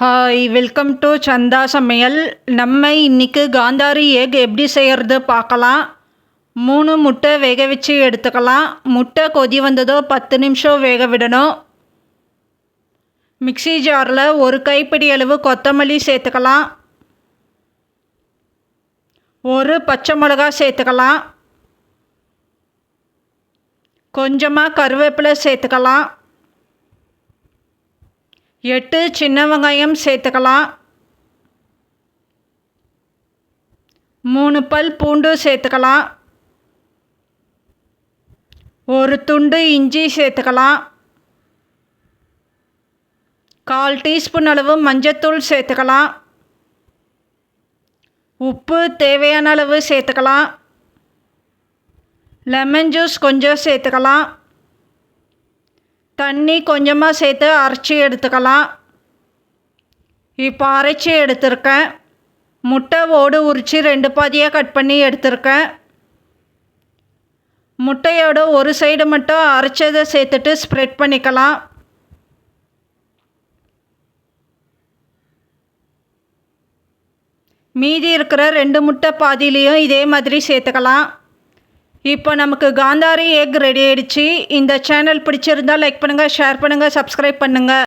Hi, welcome to சந்தா சமையல். நம்ம இன்றைக்கி காந்தாரி எக் எப்படி செய்கிறது பார்க்கலாம். 3 முட்டை வேக வச்சு எடுத்துக்கலாம். முட்டை கொதி வந்ததோ 10 நிமிஷம் வேக விடணும். மிக்ஸி ஜாரில் ஒரு கைப்பிடி அளவு கொத்தமல்லி சேர்த்துக்கலாம். ஒரு பச்சை மிளகாய் சேர்த்துக்கலாம். கொஞ்சமாக கருவேப்பிலை சேர்த்துக்கலாம். 8 சின்ன வெங்காயம் சேர்த்துக்கலாம். 3 பல் பூண்டு சேர்த்துக்கலாம். ஒரு துண்டு இஞ்சி சேர்த்துக்கலாம். 1/4 டீஸ்பூன் அளவு மஞ்சத்தூள் சேர்த்துக்கலாம். உப்பு தேவையான அளவு சேர்த்துக்கலாம். லெமன் ஜூஸ் கொஞ்சம் சேர்த்துக்கலாம். தண்ணி கொஞ்சமாக சேர்த்து அரைச்சி எடுத்துக்கலாம். இப்போ அரைச்சி எடுத்துருக்கேன். முட்டை ஓடு உரித்து 2 பாதியாக கட் பண்ணி எடுத்துருக்கேன். முட்டையோட ஒரு சைடு மட்டும் அரைச்சதை சேர்த்துட்டு ஸ்ப்ரெட் பண்ணிக்கலாம். மீதி இருக்கிற 2 முட்டை பாதியிலையும் இதே மாதிரி சேர்த்துக்கலாம். இப்போ நமக்கு காந்தாரி எக் ரெடி ஆகிடுச்சு. இந்த சேனல் பிடிச்சிருந்தால் லைக் பண்ணுங்கள், ஷேர் பண்ணுங்கள், சப்ஸ்கிரைப் பண்ணுங்கள்.